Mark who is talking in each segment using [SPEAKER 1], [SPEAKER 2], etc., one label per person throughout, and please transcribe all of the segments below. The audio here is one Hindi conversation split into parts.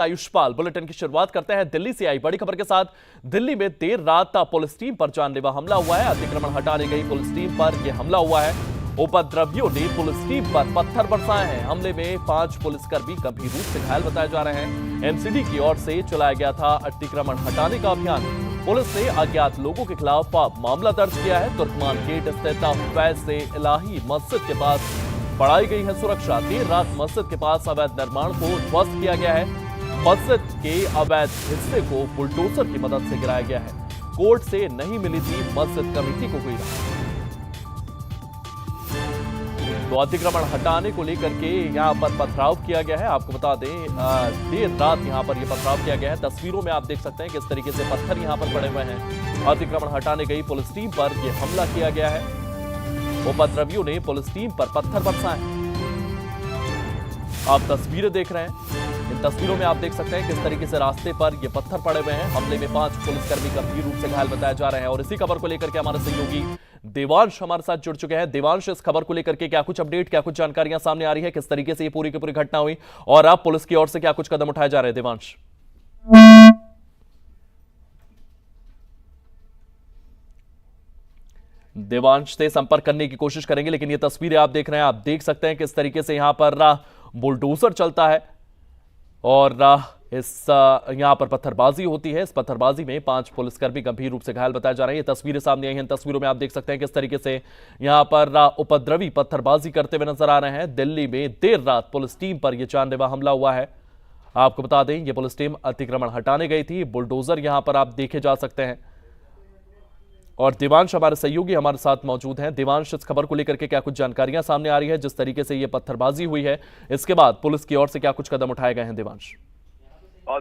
[SPEAKER 1] आयुष्पाल। बुलेटिन की शुरुआत करते हैं दिल्ली से आई बड़ी खबर के साथ। दिल्ली में देर रात पुलिस टीम पर जानलेवा हमला हुआ है। अतिक्रमण हटाने गई पुलिस टीम पर यह हमला हुआ है। उपद्रवियों ने पुलिस टीम पर पत्थर बरसाए हैं। हमले में 5 पुलिसकर्मी गंभीर रूप से घायल बताए जा रहे हैं। एमसीडी की ओर से चलाया गया था अतिक्रमण हटाने का अभियान। पुलिस ने अज्ञात लोगों के खिलाफ मामला दर्ज किया है। तुर्कमान गेट स्थित फैज से इलाही मस्जिद के पास बढ़ाई गई है सुरक्षा। देर रात मस्जिद के पास अवैध निर्माण को ध्वस्त किया गया है। मस्जिद के अवैध हिस्से को बुलडोजर की मदद से गिराया गया है। कोर्ट से नहीं मिली थी मस्जिद कमेटी को कोई राहत। तो अतिक्रमण हटाने को लेकर के यहां पर पथराव किया गया है। आपको बता दें देर रात यहां पर यह पथराव किया गया है। तस्वीरों में आप देख सकते हैं किस तरीके से पत्थर यहां पर पड़े हुए हैं। अतिक्रमण हटाने गई पुलिस टीम पर यह हमला किया गया है। उपद्रवियों ने पुलिस टीम पर पत्थर बरसाए। आप तस्वीरें देख रहे हैं। इन तस्वीरों में आप देख सकते हैं किस तरीके से रास्ते पर ये पत्थर पड़े हुए हैं। हमले में 5 पुलिसकर्मी गंभीर रूप से घायल बताए जा रहे हैं। और इसी खबर को लेकर के हमारे सहयोगी देवांश हमारे साथ जुड़ चुके हैं। देवांश, इस खबर को लेकर के क्या कुछ अपडेट, क्या कुछ जानकारियां सामने आ रही है, किस तरीके से ये पूरी की पूरी घटना हुई और अब पुलिस की ओर से क्या कुछ कदम उठाए जा रहे हैं? देवांश। देवांश से संपर्क करने की कोशिश करेंगे, लेकिन ये तस्वीरें आप देख रहे हैं, आप देख सकते हैं किस तरीके से यहां पर बुलडोजर चलता है और यहां पर पत्थरबाजी होती है। इस पत्थरबाजी में 5 पुलिसकर्मी गंभीर रूप से घायल बताए जा रहे हैं। ये तस्वीरें सामने आई हैं। तस्वीरों में आप देख सकते हैं किस तरीके से यहां पर उपद्रवी पत्थरबाजी करते हुए नजर आ रहे हैं। दिल्ली में देर रात पुलिस टीम पर यह जानलेवा हमला हुआ है। आपको बता दें यह पुलिस टीम अतिक्रमण हटाने गई थी। बुलडोजर यहां पर आप देखे जा सकते हैं और देवांश हमारे सहयोगी हमारे साथ मौजूद हैं। देवांश, इस खबर को लेकर के क्या कुछ जानकारियां सामने आ रही है? जिस तरीके से यह पत्थरबाजी हुई है, इसके बाद पुलिस की ओर से क्या कुछ कदम उठाए गए हैं? देवांश।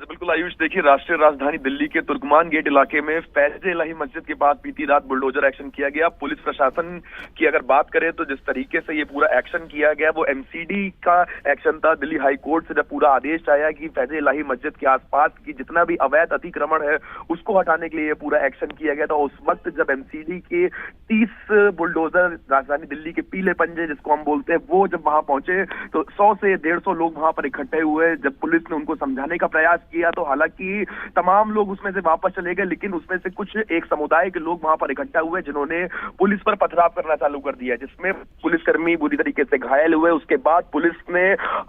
[SPEAKER 2] बिल्कुल आयुष, देखिए राष्ट्रीय राजधानी दिल्ली के तुर्कमान गेट इलाके में फैज इलाही मस्जिद के पास बीती रात बुलडोजर एक्शन किया गया। पुलिस प्रशासन की अगर बात करें तो जिस तरीके से ये पूरा एक्शन किया गया वो एमसीडी का एक्शन था। दिल्ली हाई कोर्ट से जब पूरा आदेश आया कि फैज इलाही मस्जिद के आसपास की जितना भी अवैध अतिक्रमण है उसको हटाने के लिए पूरा एक्शन किया गया था। उस वक्त जब एमसीडी के 30 बुलडोजर राजधानी दिल्ली के पीले पंजे जिसको हम बोलते हैं वो जब वहां पहुंचे तो 100 से 150 लोग वहां पर इकट्ठे हुए। जब पुलिस ने उनको समझाने का प्रयास किया तो हालांकि तमाम लोग उसमें से वापस चले गए, लेकिन उसमें से कुछ एक समुदाय के लोग वहां पर इकट्ठा हुए जिन्होंने पुलिस पर पथराव करना चालू कर दिया, जिसमें पुलिसकर्मी बुरी तरीके से घायल हुए। उसके बाद पुलिस ने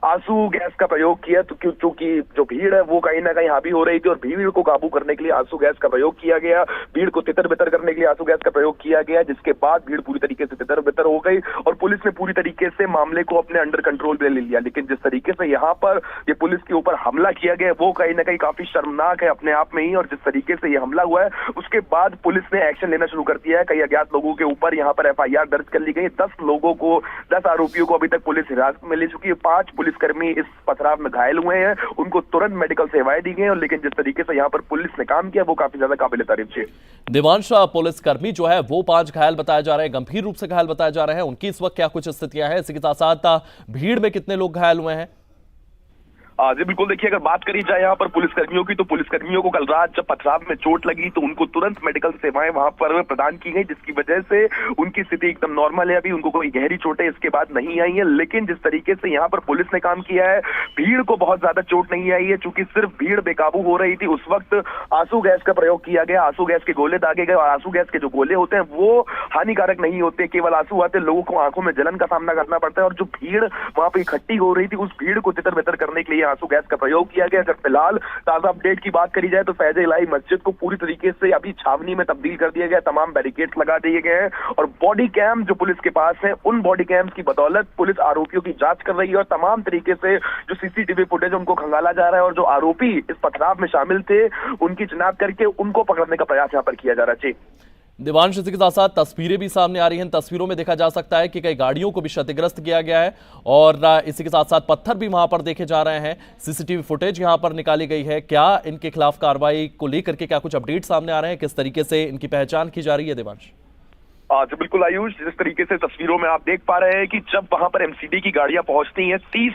[SPEAKER 2] आंसू गैस का प्रयोग किया तो क्योंकि जो भीड़ है वो कहीं ना कहीं हावी हो रही थी और भीड़ को काबू करने के लिए आंसू गैस का प्रयोग किया गया। भीड़ को तितर बितर करने के लिए आंसू गैस का प्रयोग किया गया, जिसके बाद भीड़ पूरी तरीके से तितर बितर हो गई और पुलिस ने पूरी तरीके से मामले को अपने अंडर कंट्रोल में ले लिया। लेकिन जिस तरीके से यहाँ पर ये पुलिस के ऊपर हमला किया गया वो कहीं ना कहीं काफी शर्मनाक है अपने आप में ही। और जिस तरीके से ये हमला हुआ है उसके बाद पुलिस ने एक्शन लेना शुरू कर दिया है। कई अज्ञात लोगों के ऊपर यहाँ पर एफआईआर दर्ज कर ली गई। 10 आरोपियों को अभी तक पुलिस हिरासत में ले चुकी है। 5 पुलिसकर्मी इस पथराव में घायल हुए हैं, उनको तुरंत मेडिकल सेवाएं दी गई हैं। लेकिन जिस तरीके से यहाँ पर पुलिस ने काम किया वो काफी ज्यादा काबिल तारीफ है।
[SPEAKER 1] देवांश, पुलिसकर्मी जो है वो 5 घायल बताए जा रहे हैं, गंभीर रूप से घायल बताए जा रहे हैं। उनकी इस वक्त क्या कुछ स्थितियां हैं? इसी के साथ साथ भीड़ में कितने लोग घायल हुए हैं?
[SPEAKER 2] जी बिल्कुल, देखिए अगर बात करी जाए यहाँ पर पुलिसकर्मियों की तो पुलिसकर्मियों को कल रात जब पथराव में चोट लगी तो उनको तुरंत मेडिकल सेवाएं वहां पर प्रदान की गई, जिसकी वजह से उनकी स्थिति एकदम नॉर्मल है। अभी उनको कोई गहरी चोटें इसके बाद नहीं आई है। लेकिन जिस तरीके से यहाँ पर पुलिस ने काम किया है, भीड़ को बहुत ज्यादा चोट नहीं आई है। चूंकि सिर्फ भीड़ बेकाबू हो रही थी उस वक्त आंसू गैस का प्रयोग किया गया। आंसू गैस के गोले दागे गए और आंसू गैस के जो गोले होते हैं वो हानिकारक नहीं होते, केवल आंसू आते लोगों को आंखों में जलन का सामना करना पड़ता है। और जो भीड़ वहां पर इकट्ठी हो रही थी उस भीड़ को तितर बितर करने के लिए आंसू गैस का प्रयोग किया गया। अगर फिलहाल ताजा अपडेट की बात करी जाए तो फैज इलाही मस्जिद को पूरी तरीके से अभी छावनी में तब्दील कर दिया गया। तमाम बैरिकेड्स लगा दिए गए हैं और बॉडी कैम जो पुलिस के पास है उन बॉडी कैम्स की बदौलत पुलिस आरोपियों की जांच कर रही है और तमाम तरीके से जो सीसीटीवी फुटेज उनको खंगाला जा रहा है और जो आरोपी इस पथराव में शामिल थे उनकी चिनाब करके उनको पकड़ने का प्रयास यहाँ पर किया जा रहा है।
[SPEAKER 1] देवांश, इसी के साथ साथ तस्वीरें भी सामने आ रही हैं। तस्वीरों में देखा जा सकता है कि कई गाड़ियों को भी क्षतिग्रस्त किया गया है और इसी के साथ साथ पत्थर भी वहां पर देखे जा रहे हैं। सीसीटीवी फुटेज यहां पर निकाली गई है। क्या इनके खिलाफ कार्रवाई को लेकर के क्या कुछ अपडेट सामने आ रहे हैं? किस तरीके से इनकी पहचान की जा रही है? देवांश।
[SPEAKER 2] जी बिल्कुल आयुष, जिस तरीके से तस्वीरों में आप देख पा रहे हैं कि जब वहां पर एमसीडी की गाड़ियां पहुंचती हैं 30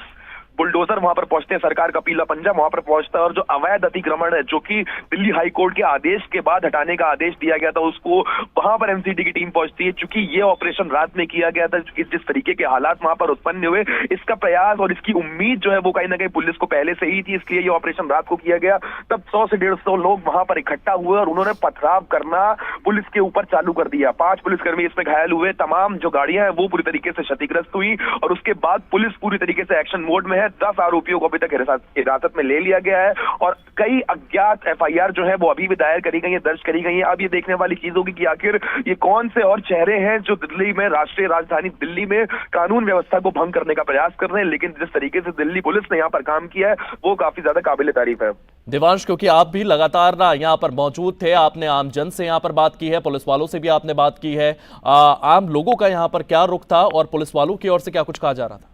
[SPEAKER 2] बुलडोजर वहां पर पहुंचते हैं, सरकार का पीला पंजा वहां पर पहुंचता है और जो अवैध अतिक्रमण है जो कि दिल्ली हाई कोर्ट के आदेश के बाद हटाने का आदेश दिया गया था, उसको वहां पर एमसीडी की टीम पहुंचती है। चूंकि ये ऑपरेशन रात में किया गया था, जिस तरीके के हालात वहां पर उत्पन्न हुए, इसका प्रयास और इसकी उम्मीद जो है वो कहीं ना कहीं पुलिस को पहले से ही थी, इसलिए ये ऑपरेशन रात को किया गया। तब 100 से 150 लोग वहां पर इकट्ठा हुए और उन्होंने पथराव करना पुलिस के ऊपर चालू कर दिया। 5 पुलिसकर्मी इसमें घायल हुए, तमाम जो गाड़ियां हैं वो पूरी तरीके से क्षतिग्रस्त हुई और उसके बाद पुलिस पूरी तरीके से एक्शन मोड में है। 10 आरोपियों को अभी तक हिरासत में ले लिया गया है और कई अज्ञात एफआईआर जो है वो अभी भी दायर करी गई है, दर्ज करी गई है। अब ये देखने वाली चीज होगी कि आखिर ये कौन से और चेहरे हैं जो दिल्ली में, राष्ट्रीय राजधानी दिल्ली में कानून व्यवस्था को भंग करने का प्रयास कर रहे हैं। लेकिन जिस तरीके से दिल्ली पुलिस ने यहाँ पर काम किया है वो काफी ज्यादा काबिल तारीफ है।
[SPEAKER 1] देवांश, क्योंकि आप भी लगातार यहाँ पर मौजूद थे, आपने आम जन से यहाँ पर बात की है, पुलिस वालों से भी आपने बात की है, आम लोगों का यहाँ पर क्या रुख था और पुलिस वालों की ओर से क्या कुछ कहा जा रहा था?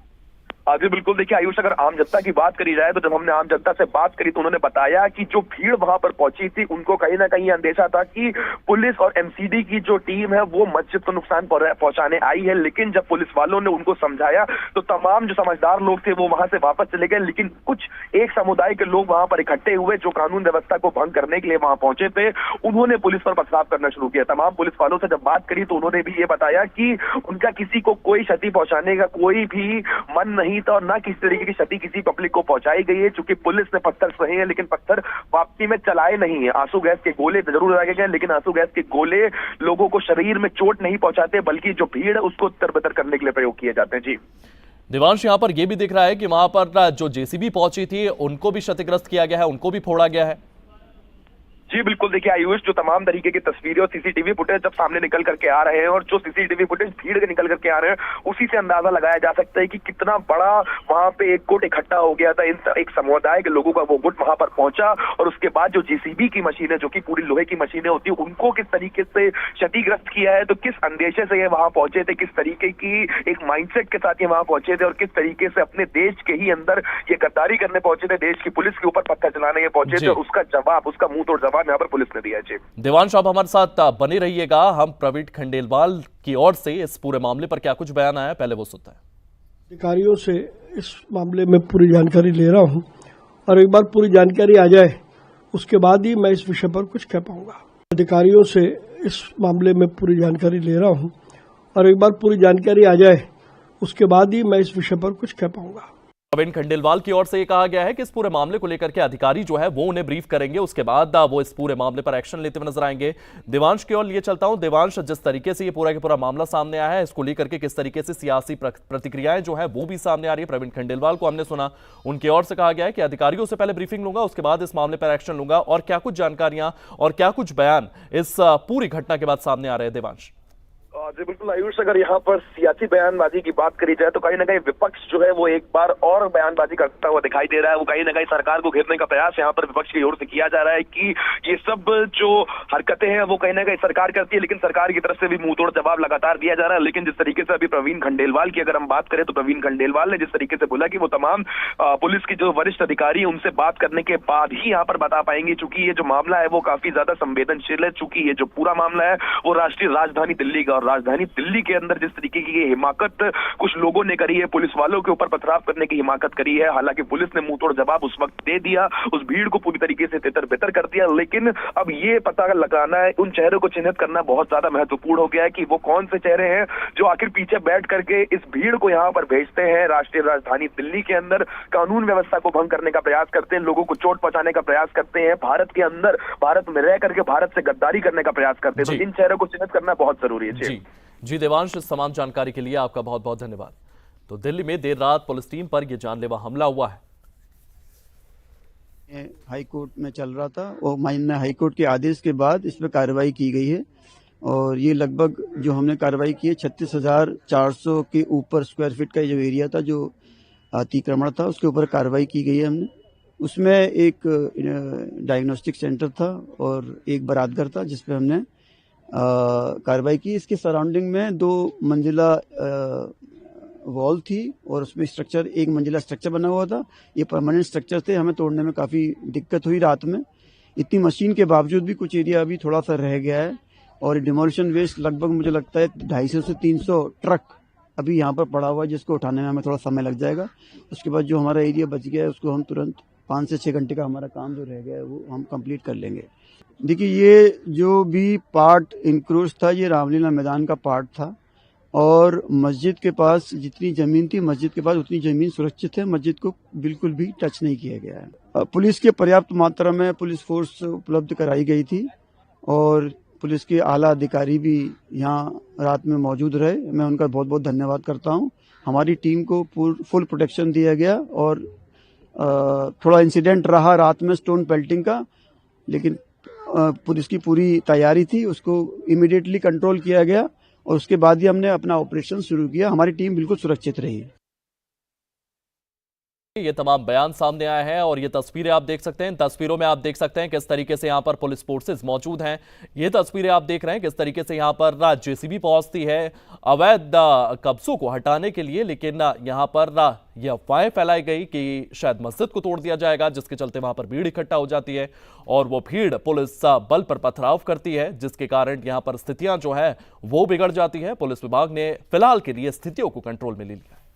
[SPEAKER 2] जी बिल्कुल, देखिए आयुष, अगर आम जनता की बात करी जाए तो जब हमने आम जनता से बात करी तो उन्होंने बताया कि जो भीड़ वहां पर पहुंची थी उनको कहीं ना कहीं अंदेशा था कि पुलिस और एमसीडी की जो टीम है वो मस्जिद को नुकसान पहुंचाने आई है। लेकिन जब पुलिस वालों ने उनको समझाया तो तमाम जो समझदार लोग थे वो वहां से वापस चले गए। लेकिन कुछ एक समुदाय के लोग वहां पर इकट्ठे हुए जो कानून व्यवस्था को भंग करने के लिए वहां पहुंचे थे, उन्होंने पुलिस पर पथराव करना शुरू किया। तमाम पुलिस वालों से जब बात करी तो उन्होंने भी ये बताया कि उनका किसी को कोई क्षति पहुंचाने का कोई भी मन नहीं था और न किसी तरीके की क्षति किसी पब्लिक को पहुंचाई गई है। चूंकि पुलिस ने पत्थर सहे हैं लेकिन पत्थर वापसी में चलाए नहीं है। आंसू गैस के गोले जरूर लगाए गए लेकिन आंसू गैस के गोले लोगों को शरीर में चोट नहीं पहुंचाते, बल्कि जो भीड़ है उसको तितर-बितर करने के लिए प्रयोग किए जाते हैं। जी
[SPEAKER 1] देवांश, यहाँ पर यह भी दिख रहा है कि वहां पर जो जेसीबी पहुंची थी उनको भी क्षतिग्रस्त किया गया है, उनको भी फोड़ा गया है।
[SPEAKER 2] जी बिल्कुल, देखिए आयुष, जो तमाम तरीके की तस्वीरें और सीसीटीवी फुटेज जब सामने निकल करके आ रहे हैं और जो सीसीटीवी फुटेज भीड़ के निकल करके आ रहे हैं, उसी से अंदाजा लगाया जा सकता है कि कितना बड़ा वहां पे एक गुट इकट्ठा हो गया था। एक समुदाय के लोगों का वो गुट वहां पर पहुंचा और उसके बाद जो जेसीबी की मशीनें, जो कि पूरी लोहे की मशीनें होती है, उनको किस तरीके से क्षतिग्रस्त किया है, तो किस अंदेशे से ये वहां पहुंचे थे, किस तरीके की एक माइंडसेट के साथ ये वहां पहुंचे थे और किस तरीके से अपने देश के ही अंदर ये गद्दारी करने पहुंचे थे, देश की पुलिस के ऊपर पत्थर चलाने पहुंचे थे, उसका जवाब, उसका मुंह तोड़ जवाब यहाँ पर पुलिस ने दिया।
[SPEAKER 1] देवांश, आप हमारे साथ बने रहिएगा। हम प्रवीण खंडेलवाल की ओर से इस पूरे मामले पर क्या कुछ बयान आया, पहले वो सुनते हैं।
[SPEAKER 3] अधिकारियों से इस मामले में पूरी जानकारी ले रहा हूं और एक बार पूरी जानकारी आ जाए उसके बाद ही मैं इस विषय पर कुछ कह पाऊंगा। अधिकारियों से इस मामले में पूरी जानकारी ले रहा हूं और एक बार पूरी जानकारी आ जाए उसके बाद ही मैं इस विषय पर कुछ कह पाऊंगा।
[SPEAKER 1] प्रवीण खंडेलवाल की ओर से ये कहा गया है कि इस पूरे मामले को लेकर के अधिकारी जो है वो उन्हें ब्रीफ करेंगे, उसके बाद वो इस पूरे मामले पर एक्शन लेते हुए नजर आएंगे। देवांश की ओर लिए चलता हूं। देवांश, जिस तरीके से ये पूरा का पूरा मामला सामने आया है, इसको लेकर के किस तरीके से सियासी प्रतिक्रियाएं जो है वो भी सामने आ रही है। प्रवीण खंडेलवाल को हमने सुना, उनकी ओर से कहा गया है कि अधिकारियों से पहले ब्रीफिंग लूंगा, उसके बाद इस मामले पर एक्शन लूंगा। और क्या कुछ जानकारियां और क्या कुछ बयान इस पूरी घटना के बाद सामने आ रहे हैं देवांश?
[SPEAKER 2] जी बिल्कुल आयुष, अगर यहाँ पर सियासी बयानबाजी की बात करी जाए तो कहीं ना कहीं विपक्ष जो है वो एक बार और बयानबाजी करता हुआ दिखाई दे रहा है। वो कहीं ना कहीं सरकार को घेरने का प्रयास यहाँ पर विपक्ष की ओर से किया जा रहा है कि ये सब जो हरकतें हैं वो कहीं ना कहीं सरकार करती है, लेकिन सरकार की तरफ से भी मुंह तोड़ जवाब लगातार दिया जा रहा है। लेकिन जिस तरीके से अभी प्रवीण खंडेलवाल की अगर हम बात करें तो प्रवीण खंडेलवाल ने जिस तरीके से बोला कि वो तमाम पुलिस की जो वरिष्ठ अधिकारी है उनसे बात करने के बाद ही यहाँ पर बता पाएंगे, चूंकि ये जो मामला है वो काफी ज्यादा संवेदनशील है। चूंकि ये जो पूरा मामला है वो राष्ट्रीय राजधानी दिल्ली का, और राजधानी दिल्ली के अंदर जिस तरीके की हिमाकत कुछ लोगों ने करी है, पुलिस वालों के ऊपर पथराव करने की हिमाकत करी है। हालांकि पुलिस ने मुंह तोड़ जवाब उस वक्त दे दिया, उस भीड़ को पूरी तरीके से तितर-बितर कर दिया। लेकिन अब ये पता लगाना है, उन चेहरों को चिन्हित करना बहुत ज्यादा महत्वपूर्ण हो गया है कि वो कौन से चेहरे हैं जो आखिर पीछे बैठ करके इस भीड़ को यहाँ पर भेजते हैं, राष्ट्रीय राजधानी दिल्ली के अंदर कानून व्यवस्था को भंग करने का प्रयास करते हैं, लोगों को चोट पहुंचाने का प्रयास करते हैं, भारत के अंदर, भारत में रह करके भारत से गद्दारी करने का प्रयास करते हैं। तो इन चेहरों को चिन्हित करना बहुत जरूरी है।
[SPEAKER 1] जी देवांश, इस तमाम जानकारी के लिए आपका बहुत बहुत धन्यवाद। तो दिल्ली में देर रात पुलिस टीम पर यह जानलेवा हमला हुआ है।
[SPEAKER 4] हाई कोर्ट में चल रहा था और माननीय हाई कोर्ट के आदेश के बाद इस पर कार्रवाई की गई है और ये लगभग जो हमने कार्रवाई की है 36,400 के ऊपर स्क्वायर फीट का जो एरिया था, जो अतिक्रमण था, उसके ऊपर कार्रवाई की गई है हमने। उसमें एक डायग्नोस्टिक सेंटर था और एक बारातघर था जिसपे हमने कार्रवाई की। इसके सराउंडिंग में 2 मंजिला वॉल थी और उसमें स्ट्रक्चर, 1 मंजिला स्ट्रक्चर बना हुआ था। ये परमानेंट स्ट्रक्चर थे, हमें तोड़ने में काफ़ी दिक्कत हुई रात में। इतनी मशीन के बावजूद भी कुछ एरिया अभी थोड़ा सा रह गया है और डिमोलिशन वेस्ट लगभग मुझे लगता है 250 से 300 ट्रक अभी यहाँ पर पड़ा हुआ है, जिसको उठाने में हमें थोड़ा समय लग जाएगा। उसके बाद जो हमारा एरिया बच गया है उसको हम तुरंत 5 से 6 घंटे का हमारा काम जो रह गया है वो हम कंप्लीट कर लेंगे। देखिए, ये जो भी पार्ट इंक्रोच था ये रामलीला मैदान का पार्ट था और मस्जिद के पास जितनी ज़मीन थी मस्जिद के पास उतनी ज़मीन सुरक्षित है, मस्जिद को बिल्कुल भी टच नहीं किया गया है। पुलिस के पर्याप्त मात्रा में पुलिस फोर्स उपलब्ध कराई गई थी और पुलिस के आला अधिकारी भी यहाँ रात में मौजूद रहे। मैं उनका बहुत बहुत धन्यवाद करता हूँ। हमारी टीम को फुल प्रोटेक्शन दिया गया और थोड़ा इंसिडेंट रहा रात में स्टोन पेल्टिंग का, लेकिन पुलिस की पूरी तैयारी थी, उसको इमीडिएटली कंट्रोल किया गया और उसके बाद ही हमने अपना ऑपरेशन शुरू किया। हमारी टीम बिल्कुल सुरक्षित रही।
[SPEAKER 1] ये तमाम बयान सामने आए हैं और ये तस्वीरें आप देख सकते हैं। इन तस्वीरों में आप देख सकते हैं किस तरीके से यहाँ पर पुलिस फोर्सेस मौजूद हैं। ये तस्वीरें आप देख रहे हैं किस तरीके से यहाँ पर जेसीबी पहुंचती है अवैध कब्जों को हटाने के लिए, लेकिन यहाँ पर यह अफवाहें फैलाई गई कि शायद मस्जिद को तोड़ दिया जाएगा, जिसके चलते वहां पर भीड़ इकट्ठा हो जाती है और वो भीड़ पुलिस बल पर पथराव करती है, जिसके कारण यहाँ पर स्थितियां जो है वो बिगड़ जाती है। पुलिस विभाग ने फिलहाल के लिए स्थितियों को कंट्रोल में ले लिया है।